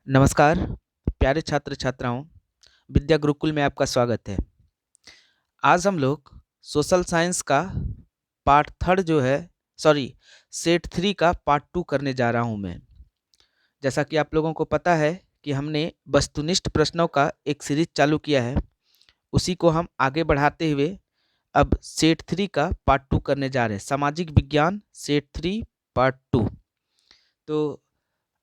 नमस्कार प्यारे छात्र छात्राओं, विद्या गुरुकुल में आपका स्वागत है। आज हम लोग सोशल साइंस का पार्ट थर्ड जो है सेट थ्री का पार्ट टू करने जा रहा हूं मैं। जैसा कि आप लोगों को पता है कि हमने वस्तुनिष्ठ प्रश्नों का एक सीरीज चालू किया है, उसी को हम आगे बढ़ाते हुए अब सेट थ्री का पार्ट टू करने जा रहे हैं। सामाजिक विज्ञान सेट थ्री पार्ट टू। तो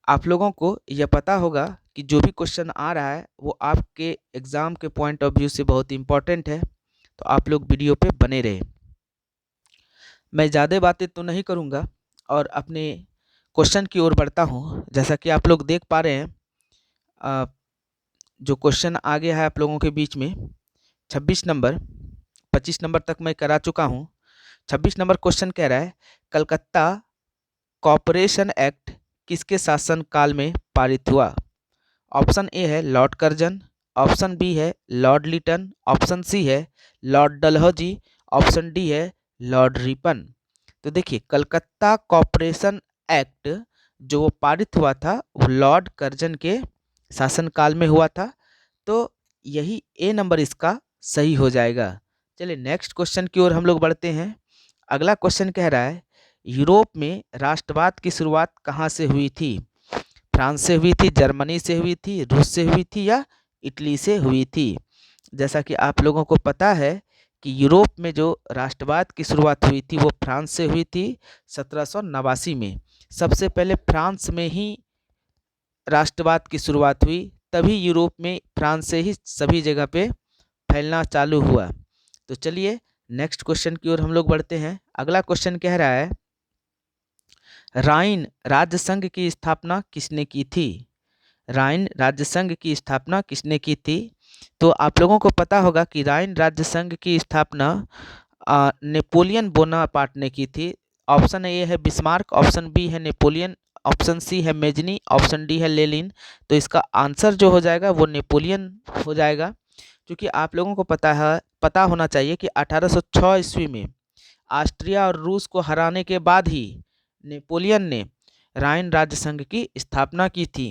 आप लोगों को यह पता होगा कि जो भी क्वेश्चन आ रहा है वो आपके एग्ज़ाम के पॉइंट ऑफ व्यू से बहुत इम्पोर्टेंट है, तो आप लोग वीडियो पे बने रहे। मैं ज़्यादा बातें तो नहीं करूँगा और अपने क्वेश्चन की ओर बढ़ता हूँ। जैसा कि आप लोग देख पा रहे हैं, जो क्वेश्चन आ गया है आप लोगों के बीच में 26 नंबर, 25 नंबर तक मैं करा चुका हूँ। 26 नंबर क्वेश्चन कह रहा है, कलकत्ता कॉरपोरेशन एक्ट किसके शासन काल में पारित हुआ? ऑप्शन ए है लॉर्ड कर्जन, ऑप्शन बी है लॉर्ड लिटन, ऑप्शन सी है लॉर्ड डलहौजी, ऑप्शन डी है लॉर्ड रिपन। तो देखिए, कलकत्ता कॉरपोरेशन एक्ट जो वो पारित हुआ था वो लॉर्ड कर्जन के शासनकाल में हुआ था, तो यही ए नंबर इसका सही हो जाएगा। चलिए नेक्स्ट क्वेश्चन की ओर हम लोग बढ़ते हैं। अगला क्वेश्चन कह रहा है, यूरोप में राष्ट्रवाद की शुरुआत कहाँ से हुई थी? फ्रांस से हुई थी, जर्मनी से हुई थी, रूस से हुई थी या इटली से हुई थी? जैसा कि आप लोगों को पता है कि यूरोप में जो राष्ट्रवाद की शुरुआत हुई थी वो फ्रांस से हुई थी 1789 में। सबसे पहले फ्रांस में ही राष्ट्रवाद की शुरुआत हुई, तभी यूरोप में फ्रांस से ही सभी जगह पे फैलना चालू हुआ। तो चलिए नेक्स्ट क्वेश्चन की ओर हम लोग बढ़ते हैं। अगला क्वेश्चन कह रहा है, राइन राज्य संघ की स्थापना किसने की थी? राइन राज्य संघ की स्थापना किसने की थी? तो आप लोगों को पता होगा कि राइन राज्य संघ की स्थापना नेपोलियन बोनापार्ट ने की थी। ऑप्शन ए है बिस्मार्क, ऑप्शन बी है नेपोलियन, ऑप्शन सी है मेजनी, ऑप्शन डी है लेनिन। तो इसका आंसर जो हो जाएगा वो नेपोलियन हो जाएगा, क्योंकि आप लोगों को पता होना चाहिए कि 1806 ईस्वी में ऑस्ट्रिया और रूस को हराने के बाद ही नेपोलियन ने राइन राज्य संघ की स्थापना की थी।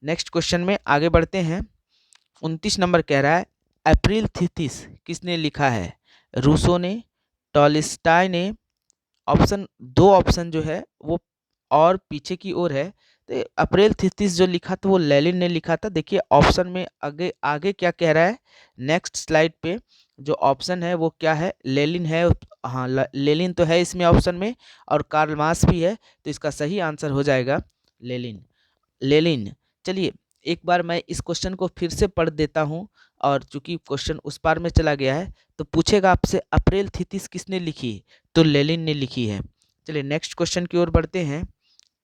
नेक्स्ट क्वेश्चन में आगे बढ़ते हैं। 29 नंबर कह रहा है, अप्रैल थीसिस किसने लिखा है? रूसो ने, टॉलस्टॉय ने। दो ऑप्शन जो है वो और पीछे की ओर है, तो अप्रैल थीसिस जो लिखा था वो लेनिन ने लिखा था। देखिए ऑप्शन में आगे आगे क्या कह रहा है, नेक्स्ट स्लाइड पे जो ऑप्शन है वो क्या है, लेनिन है। हाँ, लेनिन तो है इसमें ऑप्शन में, और कार्ल मार्क्स भी है, तो इसका सही आंसर हो जाएगा लेनिन। लेनिन। चलिए एक बार मैं इस क्वेश्चन को फिर से पढ़ देता हूं, और चूंकि क्वेश्चन उस पार में चला गया है तो पूछेगा आपसे अप्रैल थीसिस किसने लिखी? तो लेनिन ने लिखी है। चलिए नेक्स्ट क्वेश्चन की ओर बढ़ते हैं।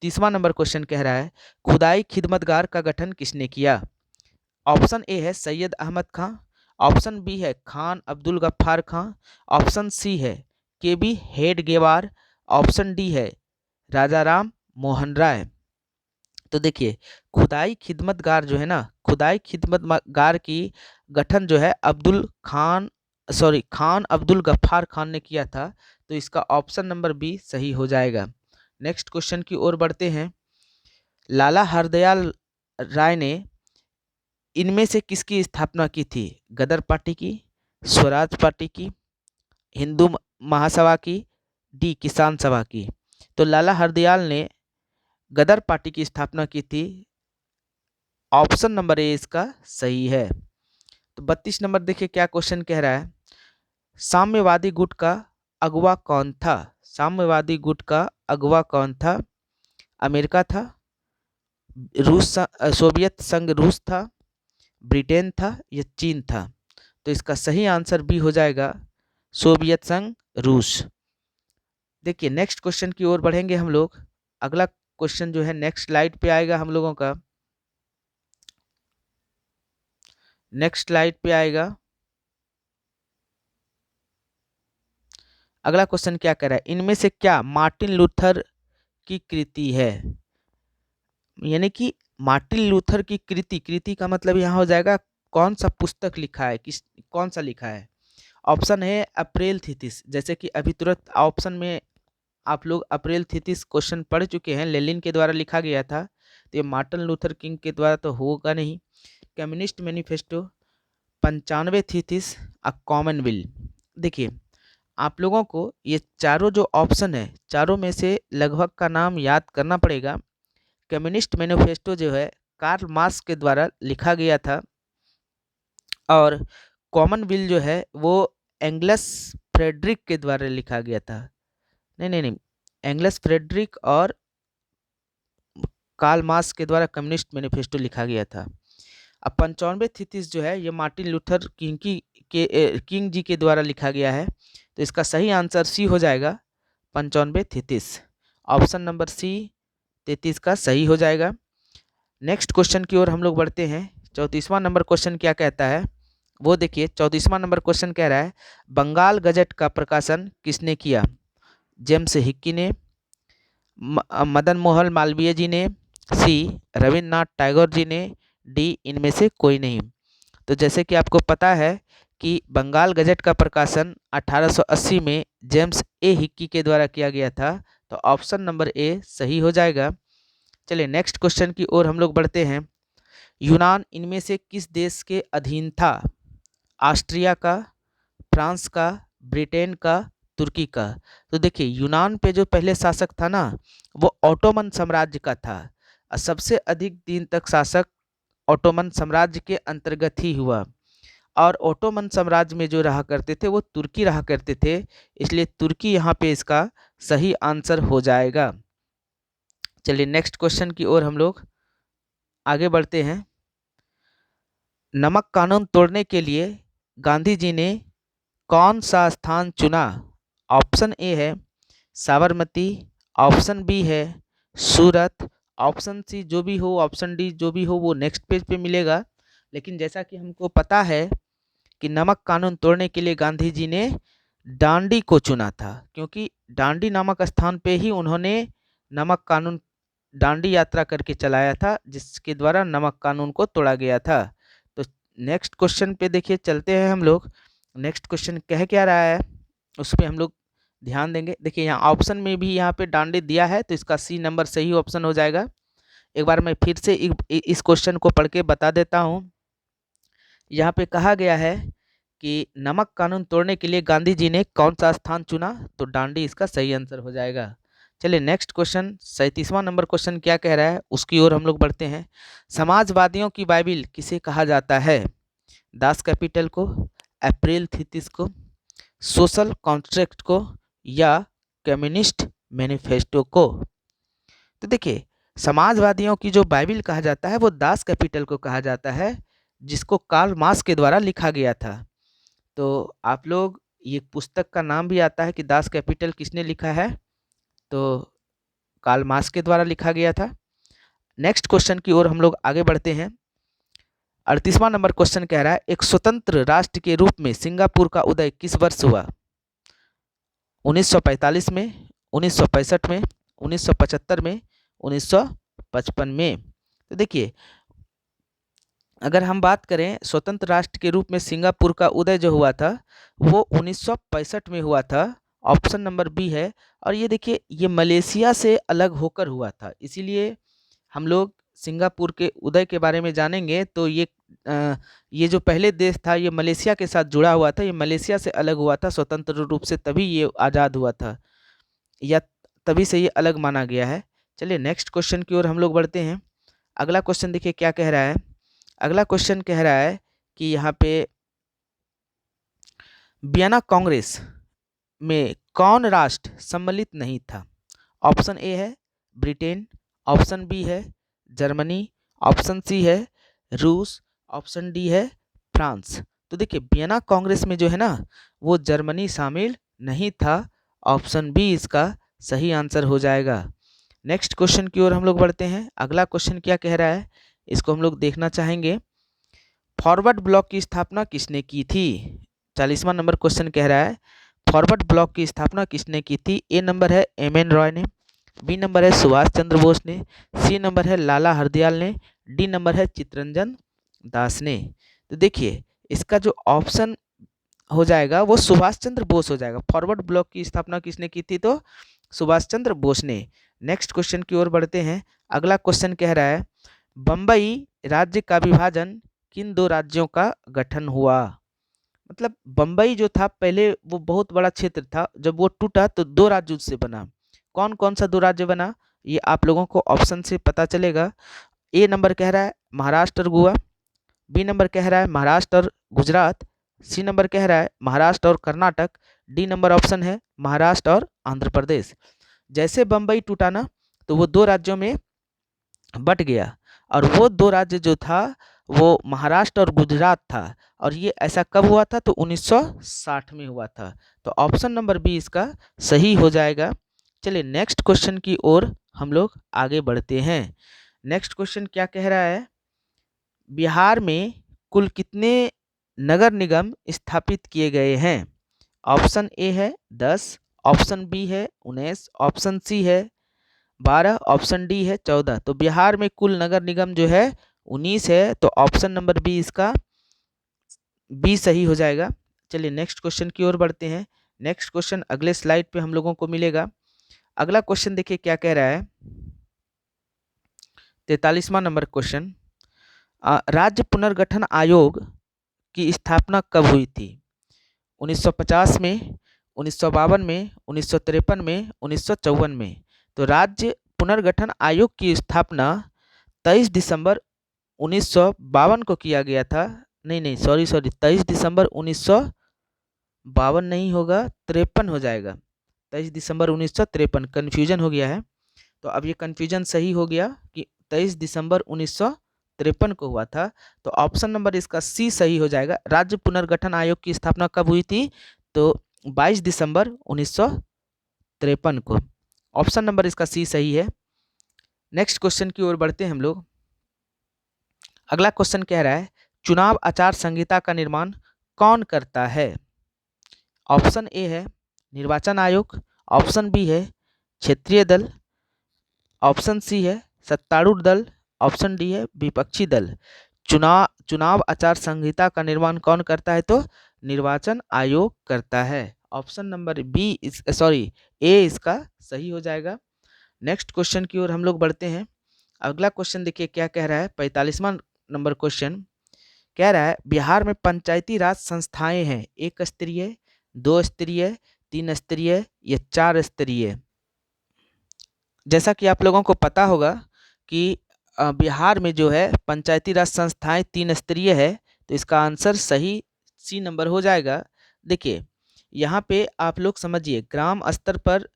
30वां नंबर क्वेश्चन कह रहा है, खुदाई खिदमतगार का गठन किसने किया? ऑप्शन ए है सैयद अहमद खां, ऑप्शन बी है खान अब्दुल गफ्फार खां, ऑप्शन सी है के बी हेडगेवार, ऑप्शन डी है राजा राम मोहन राय। तो देखिए, खुदाई खिदमतगार जो है ना, खुदाई खिदमतगार की गठन जो है खान अब्दुल गफ्फार खान ने किया था, तो इसका ऑप्शन नंबर बी सही हो जाएगा। नेक्स्ट क्वेश्चन की ओर बढ़ते हैं। लाला हरदयाल राय ने इनमें से किसकी स्थापना की थी? गदर पार्टी की, स्वराज पार्टी की, हिंदू महासभा की, डी किसान सभा की? तो लाला हरदयाल ने गदर पार्टी की स्थापना की थी। ऑप्शन नंबर ए इसका सही है। तो 32 नंबर देखिए क्या क्वेश्चन कह रहा है, साम्यवादी गुट का अगुवा कौन था? साम्यवादी गुट का अगुवा कौन था? अमेरिका था, सोवियत संघ रूस था, ब्रिटेन था या चीन था? तो इसका सही आंसर बी हो जाएगा, सोवियत संघ रूस। देखिए नेक्स्ट क्वेश्चन की ओर बढ़ेंगे हम लोग। अगला क्वेश्चन जो है नेक्स्ट स्लाइड पे आएगा हम लोगों का, नेक्स्ट स्लाइड पे आएगा। अगला क्वेश्चन क्या कर रहा है, इनमें से क्या मार्टिन लूथर की कृति है? यानी कि मार्टिन लूथर की कृति का मतलब यहाँ हो जाएगा कौन सा पुस्तक लिखा है, कौन सा लिखा है? ऑप्शन है अप्रैल थीसिस, जैसे कि अभी तुरंत ऑप्शन में आप लोग अप्रैल थीसिस क्वेश्चन पढ़ चुके हैं, लेनिन के द्वारा लिखा गया था, तो ये मार्टिन लूथर किंग के द्वारा तो होगा नहीं। Communist manifesto, 95 thesis, a common will. देखिए आप लोगों को ये चारों जो ऑप्शन है, चारों में से लगभग का नाम याद करना पड़ेगा। कम्युनिस्ट मैनिफेस्टो जो है कार्ल मार्क्स के द्वारा लिखा गया था, और कॉमनवेल्थ जो है वो एंगलस फ्रेडरिक के द्वारा लिखा गया था। नहीं, एंगलस फ्रेडरिक और कार्ल मार्क्स के द्वारा कम्युनिस्ट मैनिफेस्टो लिखा गया था। अब 95 थीसिस जो है ये मार्टिन लूथर किंग जी के द्वारा लिखा गया है, तो इसका सही आंसर सी हो जाएगा, 95 थीसिस। ऑप्शन नंबर सी 33 का सही हो जाएगा। नेक्स्ट क्वेश्चन की ओर हम लोग बढ़ते हैं। 34वां नंबर क्वेश्चन क्या कहता है वो देखिए। 34वां नंबर क्वेश्चन कह रहा है बंगाल गजट का प्रकाशन किसने किया? जेम्स हिक्की ने, मदन मोहन मालवीय जी ने, सी रविन्द्रनाथ टैगोर जी ने, डी इनमें से कोई नहीं। तो जैसे कि आपको पता है कि बंगाल गजट का प्रकाशन 1880 में जेम्स ए हिक्की के द्वारा किया गया था, तो ऑप्शन नंबर ए सही हो जाएगा। चलिए नेक्स्ट क्वेश्चन की ओर हम लोग बढ़ते हैं। यूनान इनमें से किस देश के अधीन था? ऑस्ट्रिया का, फ्रांस का, ब्रिटेन का, तुर्की का। तो देखिए यूनान पे जो पहले शासक था ना वो ऑटोमन साम्राज्य का था, और सबसे अधिक दिन तक शासक ऑटोमन साम्राज्य के अंतर्गत ही हुआ, और ऑटोमन साम्राज्य में जो रहा करते थे वो तुर्की रहा करते थे, इसलिए तुर्की यहाँ पे इसका सही आंसर हो जाएगा। चलिए नेक्स्ट क्वेश्चन की ओर हम लोग आगे बढ़ते हैं। नमक कानून तोड़ने के लिए गांधी जी ने कौन सा स्थान चुना? ऑप्शन ए है साबरमती, ऑप्शन बी है सूरत, ऑप्शन सी जो भी हो, ऑप्शन डी जो भी हो वो नेक्स्ट पेज पे मिलेगा। लेकिन जैसा कि हमको पता है कि नमक कानून तोड़ने के लिए गांधी जी ने डांडी को चुना था, क्योंकि डांडी नामक स्थान पे ही उन्होंने नमक कानून डांडी यात्रा करके चलाया था, जिसके द्वारा नमक कानून को तोड़ा गया था। तो नेक्स्ट क्वेश्चन पे देखिए चलते हैं हम लोग। नेक्स्ट क्वेश्चन कह क्या रहा है उस पर हम लोग ध्यान देंगे। देखिए यहाँ ऑप्शन में भी यहाँ पे डांडी दिया है, तो इसका सी नंबर सही ऑप्शन हो जाएगा। एक बार मैं फिर से इस क्वेश्चन को पढ़ के बता देता हूँ। यहाँ पे कहा गया है कि नमक कानून तोड़ने के लिए गांधी जी ने कौन सा स्थान चुना, तो डांडी इसका सही आंसर हो जाएगा। चलिए नेक्स्ट क्वेश्चन 37वां नंबर क्वेश्चन क्या कह रहा है उसकी ओर हम लोग बढ़ते हैं। समाजवादियों की बाइबिल किसे कहा जाता है? दास कैपिटल को, अप्रैल थीसिस को, सोशल कॉन्ट्रैक्ट को, या कम्युनिस्ट मैनिफेस्टो को। तो देखिए समाजवादियों की जो बाइबिल कहा जाता है वो दास कैपिटल को कहा जाता है, जिसको कार्ल मार्क्स के द्वारा लिखा गया था। तो आप लोग ये पुस्तक का नाम भी आता है कि दास कैपिटल किसने लिखा है, तो कार्ल मार्क्स के द्वारा लिखा गया था। नेक्स्ट क्वेश्चन की ओर हम लोग आगे बढ़ते हैं। 38वां नंबर क्वेश्चन कह रहा है एक स्वतंत्र राष्ट्र के रूप में सिंगापुर का उदय किस वर्ष हुआ? 1945 में, 1965 में, 1975 में, 1955 में। तो देखिए अगर हम बात करें स्वतंत्र राष्ट्र के रूप में सिंगापुर का उदय जो हुआ था वो 1965 में हुआ था, ऑप्शन नंबर बी है। और ये देखिए ये मलेशिया से अलग होकर हुआ था, इसीलिए हम लोग सिंगापुर के उदय के बारे में जानेंगे। तो ये जो पहले देश था ये मलेशिया के साथ जुड़ा हुआ था, ये मलेशिया से अलग हुआ था स्वतंत्र रूप से, तभी ये आज़ाद हुआ था, या तभी से ये अलग माना गया है। चलिए नेक्स्ट क्वेश्चन की ओर हम लोग बढ़ते हैं। अगला क्वेश्चन देखिए क्या कह रहा है। अगला क्वेश्चन कह रहा है कि यहाँ पे वियना कांग्रेस में कौन राष्ट्र सम्मिलित नहीं था? ऑप्शन ए है ब्रिटेन, ऑप्शन बी है जर्मनी, ऑप्शन सी है रूस, ऑप्शन डी है फ्रांस। तो देखिए वियना कांग्रेस में जो है ना वो जर्मनी शामिल नहीं था, ऑप्शन बी इसका सही आंसर हो जाएगा। नेक्स्ट क्वेश्चन की ओर हम लोग बढ़ते हैं। अगला क्वेश्चन क्या कह रहा है इसको हम लोग देखना चाहेंगे। फॉरवर्ड ब्लॉक की स्थापना किसने की थी? 40वां नंबर क्वेश्चन कह रहा है फॉरवर्ड ब्लॉक की स्थापना किसने की थी? ए नंबर है एम.एन. रॉय ने, बी नंबर है सुभाष चंद्र बोस ने, सी नंबर है लाला हरदयाल ने, डी नंबर है चित्तरंजन दास ने। तो देखिए इसका जो ऑप्शन हो जाएगा वो सुभाष चंद्र बोस हो जाएगा। फॉरवर्ड ब्लॉक की स्थापना किसने की थी? तो सुभाष चंद्र बोस ने। नेक्स्ट क्वेश्चन की ओर बढ़ते हैं। अगला क्वेश्चन कह रहा है बम्बई राज्य का विभाजन किन दो राज्यों का गठन हुआ। मतलब बम्बई जो था पहले वो बहुत बड़ा क्षेत्र था, जब वो टूटा तो दो राज्यों से बना। कौन कौन सा दो राज्य बना ये आप लोगों को ऑप्शन से पता चलेगा। ए नंबर कह रहा है महाराष्ट्र और गोवा, बी नंबर कह रहा है महाराष्ट्र और गुजरात, सी नंबर कह रहा है महाराष्ट्र और कर्नाटक, डी नंबर ऑप्शन है महाराष्ट्र और आंध्र प्रदेश। जैसे बम्बई टूटा ना तो वो दो राज्यों में बट गया, और वो दो राज्य जो था वो महाराष्ट्र और गुजरात था, और ये ऐसा कब हुआ था तो 1960 में हुआ था। तो ऑप्शन नंबर बी इसका सही हो जाएगा। चलिए नेक्स्ट क्वेश्चन की ओर हम लोग आगे बढ़ते हैं। नेक्स्ट क्वेश्चन क्या कह रहा है, बिहार में कुल कितने नगर निगम स्थापित किए गए हैं। ऑप्शन ए है 10, ऑप्शन बी है 19, ऑप्शन सी है 12, ऑप्शन डी है 14। तो बिहार में कुल नगर निगम जो है 19 है, तो ऑप्शन नंबर बी इसका बी सही हो जाएगा। चलिए नेक्स्ट क्वेश्चन की ओर बढ़ते हैं। नेक्स्ट क्वेश्चन अगले स्लाइड पे हम लोगों को मिलेगा। अगला क्वेश्चन देखिए क्या कह रहा है, 43वां नंबर क्वेश्चन, राज्य पुनर्गठन आयोग की स्थापना कब हुई थी। 1950 में, 1952 में, 1953 में, 1954 में। तो राज्य पुनर्गठन आयोग की स्थापना 23 दिसंबर 1952 को किया गया था। नहीं, सॉरी 23 दिसंबर 1952 नहीं होगा, 53 हो जाएगा। 23 दिसंबर 1953 कन्फ्यूजन हो गया है, तो अब ये कन्फ्यूजन सही हो गया कि 23 दिसंबर 1953 को हुआ था। तो ऑप्शन नंबर इसका सी सही हो जाएगा। राज्य पुनर्गठन आयोग की स्थापना कब हुई थी तो 22 दिसंबर 1953 को। ऑप्शन नंबर इसका सी सही है। नेक्स्ट क्वेश्चन की ओर बढ़ते हैं हम लोग। अगला क्वेश्चन कह रहा है चुनाव आचार संहिता का निर्माण कौन करता है। ऑप्शन ए है निर्वाचन आयोग, ऑप्शन बी है क्षेत्रीय दल, ऑप्शन सी है सत्तारूढ़ दल, ऑप्शन डी है विपक्षी दल। चुनाव आचार संहिता का निर्माण कौन करता है तो निर्वाचन आयोग करता है। ऑप्शन नंबर बी ए इसका सही हो जाएगा। नेक्स्ट क्वेश्चन की ओर हम लोग बढ़ते हैं। अगला क्वेश्चन देखिए क्या कह रहा है, 45वां नंबर क्वेश्चन कह रहा है बिहार में पंचायती राज संस्थाएं हैं, एक स्तरीय, दो स्तरीय, तीन स्तरीय या चार स्तरीय। जैसा कि आप लोगों को पता होगा कि बिहार में जो है पंचायती राज संस्थाएं 3 स्तरीय है, तो इसका आंसर सही सी नंबर हो जाएगा। देखिए यहाँ पे आप लोग समझिए, ग्राम स्तर पर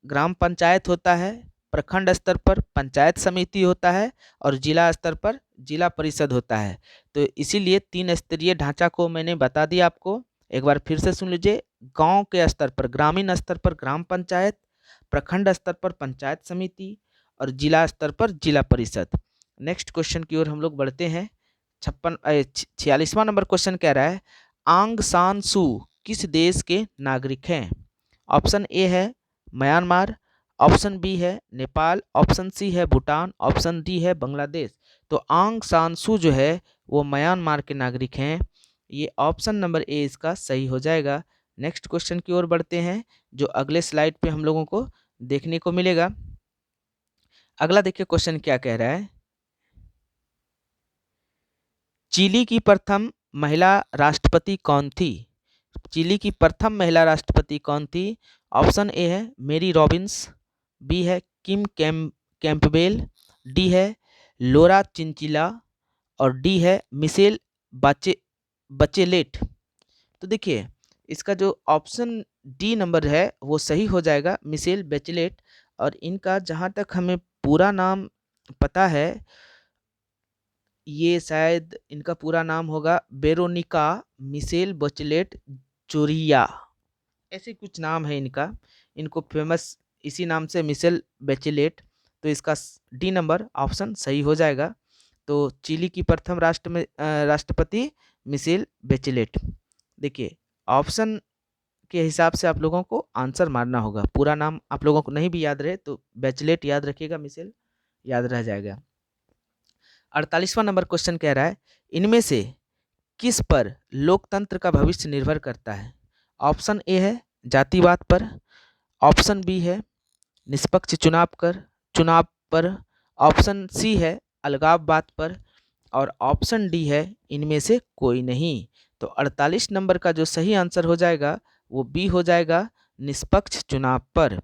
ग्राम पंचायत होता है, प्रखंड स्तर पर पंचायत समिति होता है, और जिला स्तर पर जिला परिषद होता है। तो इसीलिए 3 स्तरीय ढांचा को मैंने बता दिया आपको। एक बार फिर से सुन लीजिए, गांव के स्तर पर ग्रामीण स्तर पर ग्राम पंचायत, प्रखंड स्तर पर पंचायत समिति, और जिला स्तर पर जिला परिषद। नेक्स्ट क्वेश्चन की ओर हम लोग बढ़ते हैं। 46वां नंबर क्वेश्चन कह रहा है आंग सान सू किस देश के नागरिक हैं। ऑप्शन ए है म्यांमार, ऑप्शन बी है नेपाल, ऑप्शन सी है भूटान, ऑप्शन डी है बांग्लादेश। तो आंग सान सू जो है वो म्यांमार के नागरिक हैं। ये ऑप्शन नंबर ए इसका सही हो जाएगा। नेक्स्ट क्वेश्चन की ओर बढ़ते हैं, जो अगले स्लाइड पे हम लोगों को देखने को मिलेगा। अगला देखिए क्वेश्चन क्या कह रहा है, चिली की प्रथम महिला राष्ट्रपति कौन थी। चिली की प्रथम महिला राष्ट्रपति कौन थी। ऑप्शन ए है मेरी रॉबिन्स, बी है किम कैंपबेल, डी है लोरा चिंचिला, और डी है मिशेल बचेलेट। तो देखिए इसका जो ऑप्शन डी नंबर है वो सही हो जाएगा, मिशेल बचेलेट। और इनका जहाँ तक हमें पूरा नाम पता है, ये शायद इनका पूरा नाम होगा वेरोनिका मिशेल बचेलेट चोरिया, ऐसे कुछ नाम है इनका। इनको फेमस इसी नाम से मिशेल बचेलेट। तो इसका डी नंबर ऑप्शन सही हो जाएगा। तो चिली की प्रथम राष्ट्रपति मिशेल बचेलेट। देखिए ऑप्शन के हिसाब से आप लोगों को आंसर मारना होगा। पूरा नाम आप लोगों को नहीं भी याद रहे तो बचेलेट याद रखिएगा, मिशेल याद रह जाएगा। 48वां नंबर क्वेश्चन कह रहा है इनमें से किस पर लोकतंत्र का भविष्य निर्भर करता है। ऑप्शन ए है जातिवाद पर, ऑप्शन बी है निष्पक्ष चुनाव कर, चुनाव पर, ऑप्शन सी है अलगाववाद पर और ऑप्शन डी है इनमें से कोई नहीं। तो 48 नंबर का जो सही आंसर हो जाएगा वो बी हो जाएगा, निष्पक्ष चुनाव पर।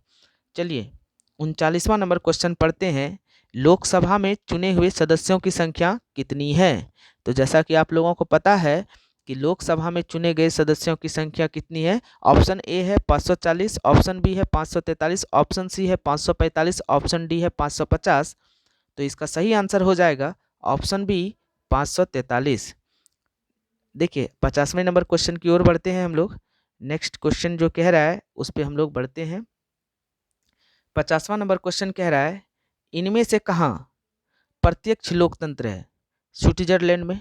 चलिए 39वां नंबर क्वेश्चन पढ़ते हैं। लोकसभा में चुने हुए सदस्यों की संख्या कितनी है? तो जैसा कि आप लोगों को पता है कि लोकसभा में चुने गए सदस्यों की संख्या कितनी है। ऑप्शन ए है 540, ऑप्शन बी है 543, ऑप्शन सी है 545, ऑप्शन डी है 550। तो इसका सही आंसर हो जाएगा ऑप्शन बी 543। देखिए 50वें नंबर क्वेश्चन की ओर बढ़ते हैं हम लोग। नेक्स्ट क्वेश्चन जो कह रहा है उस पर हम लोग बढ़ते हैं। 50वां नंबर क्वेश्चन कह रहा है, इनमें से कहाँ प्रत्यक्ष लोकतंत्र है? स्विट्जरलैंड में,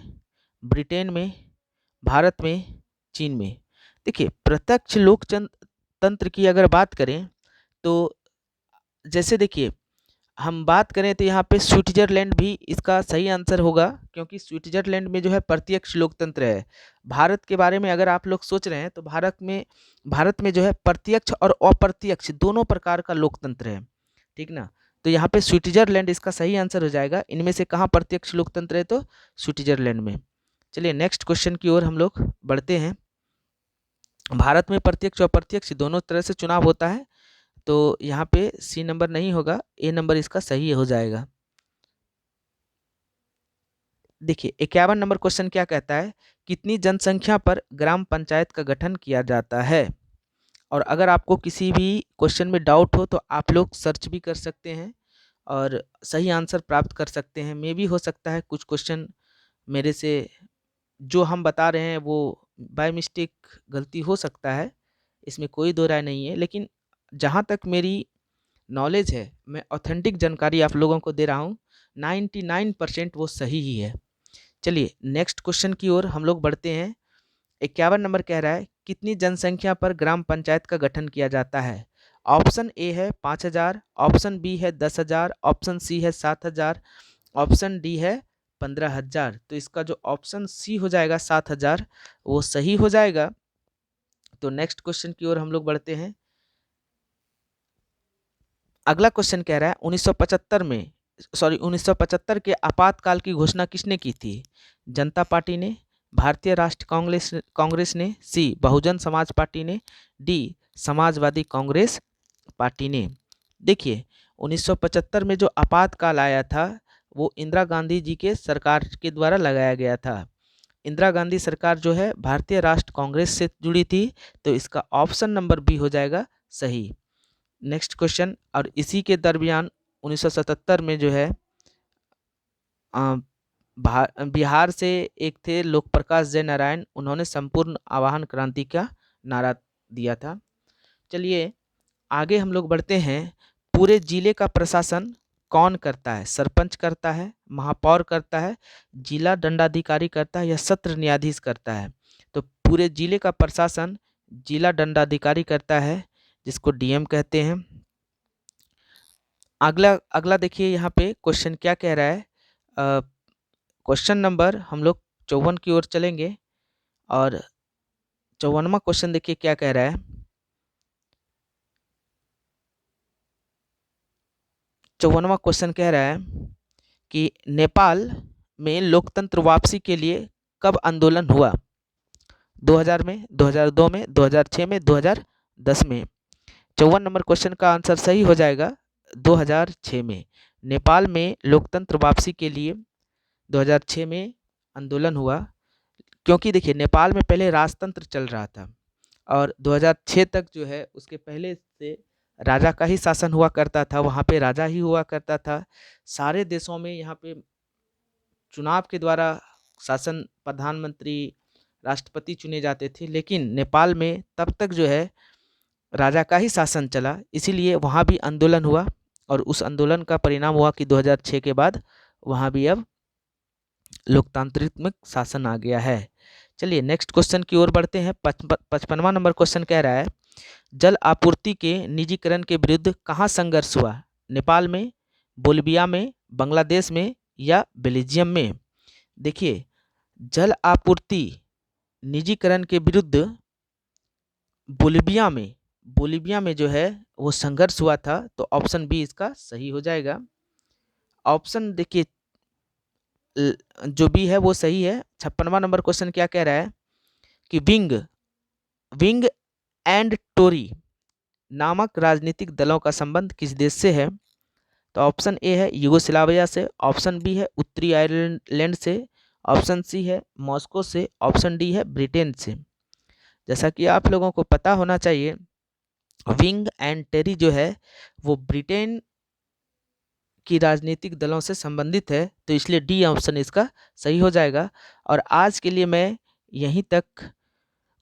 ब्रिटेन में, भारत में, चीन में। देखिए प्रत्यक्ष लोकतंत्र की अगर बात करें तो जैसे देखिए हम बात करें तो यहाँ पे स्विट्जरलैंड भी इसका सही आंसर होगा, क्योंकि स्विट्जरलैंड में जो है प्रत्यक्ष लोकतंत्र है। भारत के बारे में अगर आप लोग सोच रहे हैं तो भारत में जो है प्रत्यक्ष और अप्रत्यक्ष दोनों प्रकार का लोकतंत्र है, ठीक ना। तो यहाँ पे स्विट्जरलैंड इसका सही आंसर हो जाएगा। इनमें से कहाँ प्रत्यक्ष लोकतंत्र है? तो स्विट्जरलैंड में। चलिए नेक्स्ट क्वेश्चन की ओर हम लोग बढ़ते हैं। भारत में प्रत्यक्ष और अप्रत्यक्ष दोनों तरह से चुनाव होता है, तो यहाँ पे सी नंबर नहीं होगा, ए नंबर इसका सही हो जाएगा। देखिए 51 नंबर क्वेश्चन क्या कहता है, कितनी जनसंख्या पर ग्राम पंचायत का गठन किया जाता है? और अगर आपको किसी भी क्वेश्चन में डाउट हो तो आप लोग सर्च भी कर सकते हैं और सही आंसर प्राप्त कर सकते हैं। मे भी हो सकता है कुछ क्वेश्चन मेरे से जो हम बता रहे हैं वो बाय मिस्टेक गलती हो सकता है, इसमें कोई दो राय नहीं है, लेकिन जहाँ तक मेरी नॉलेज है मैं ऑथेंटिक जानकारी आप लोगों को दे रहा हूँ। 99% वो सही ही है। चलिए नेक्स्ट क्वेश्चन की ओर हम लोग बढ़ते हैं। 51 नंबर कह रहा है, कितनी जनसंख्या पर ग्राम पंचायत का गठन किया जाता है? ऑप्शन ए है 5000, ऑप्शन बी है 10,000, ऑप्शन सी है 7,000, ऑप्शन डी है 15,000। तो इसका जो ऑप्शन सी हो जाएगा 7,000 वो सही हो जाएगा। तो नेक्स्ट क्वेश्चन की ओर हम लोग बढ़ते हैं। अगला क्वेश्चन कह रहा है 1975 के आपातकाल की घोषणा किसने की थी? जनता पार्टी ने, भारतीय राष्ट्र कांग्रेस ने, सी बहुजन समाज पार्टी ने, डी समाजवादी कांग्रेस पार्टी ने। देखिए 1975 में जो आपातकाल आया था वो इंदिरा गांधी जी के सरकार के द्वारा लगाया गया था। इंदिरा गांधी सरकार जो है भारतीय राष्ट्र कांग्रेस से जुड़ी थी, तो इसका ऑप्शन नंबर बी हो जाएगा सही। नेक्स्ट क्वेश्चन, और इसी के दरमियान 1977 में जो है बिहार से एक थे लोक प्रकाश जय नारायण, उन्होंने संपूर्ण आवाहन क्रांति का नारा दिया था। चलिए आगे हम लोग बढ़ते हैं। पूरे जिले का प्रशासन कौन करता है? सरपंच करता है, महापौर करता है, जिला दंडाधिकारी करता है या सत्र न्यायाधीश करता है? तो पूरे जिले का प्रशासन जिला दंडाधिकारी करता है, जिसको डीएम कहते हैं। अगला देखिए यहाँ पे क्वेश्चन क्या कह रहा है। क्वेश्चन नंबर हम लोग 54 की ओर चलेंगे और 54वां क्वेश्चन देखिए क्या कह रहा है। 54वां क्वेश्चन कह रहा है कि नेपाल में लोकतंत्र वापसी के लिए कब आंदोलन हुआ? 2000 में, 2002 में, 2006 में, 2010 में। 54 नंबर क्वेश्चन का आंसर सही हो जाएगा 2006 में। नेपाल में लोकतंत्र वापसी के लिए 2006 में आंदोलन हुआ, क्योंकि देखिए नेपाल में पहले राजतंत्र चल रहा था और 2006 तक जो है उसके पहले से राजा का ही शासन हुआ करता था, वहाँ पे राजा ही हुआ करता था। सारे देशों में यहाँ पे चुनाव के द्वारा शासन, प्रधानमंत्री, राष्ट्रपति चुने जाते थे, लेकिन नेपाल में तब तक जो है राजा का ही शासन चला, इसीलिए वहाँ भी आंदोलन हुआ और उस आंदोलन का परिणाम हुआ कि 2006 के बाद वहाँ भी अब लोकतांत्रिक शासन आ गया है। चलिए नेक्स्ट क्वेश्चन की ओर बढ़ते हैं। 55वां नंबर क्वेश्चन कह रहा है, जल आपूर्ति के निजीकरण के विरुद्ध कहाँ संघर्ष हुआ? नेपाल में, बोलिविया में, बांग्लादेश में या बेल्जियम में? देखिए जल आपूर्ति निजीकरण के विरुद्ध बोलिविया में बोलिविया में जो है वो संघर्ष हुआ था, तो ऑप्शन बी इसका सही हो जाएगा। ऑप्शन देखिए जो बी है वो सही है। 56वां नंबर क्वेश्चन क्या कह रहा है कि विंग विंग एंड टोरी नामक राजनीतिक दलों का संबंध किस देश से है? तो ऑप्शन ए है यूगोस्लाविया से, ऑप्शन बी है उत्तरी आयरलैंड से, ऑप्शन सी है मॉस्को से, ऑप्शन डी है ब्रिटेन से। जैसा कि आप लोगों को पता होना चाहिए, विंग एंड टेरी जो है वो ब्रिटेन की राजनीतिक दलों से संबंधित है, तो इसलिए डी ऑप्शन इसका सही हो जाएगा। और आज के लिए मैं यहीं तक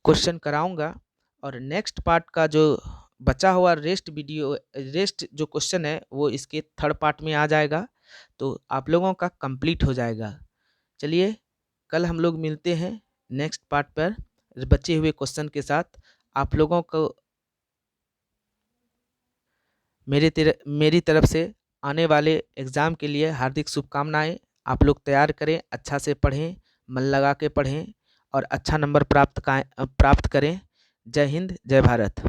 क्वेश्चन कराऊंगा, और नेक्स्ट पार्ट का जो बचा हुआ रेस्ट जो क्वेश्चन है वो इसके थर्ड पार्ट में आ जाएगा, तो आप लोगों का कंप्लीट हो जाएगा। चलिए कल हम लोग मिलते हैं नेक्स्ट पार्ट पर बचे हुए क्वेश्चन के साथ। आप लोगों को मेरी तरफ से आने वाले एग्ज़ाम के लिए हार्दिक शुभकामनाएं। आप लोग तैयार करें, अच्छा से पढ़ें, मन लगा के पढ़ें और अच्छा नंबर प्राप्त करें। जय हिंद, जय भारत।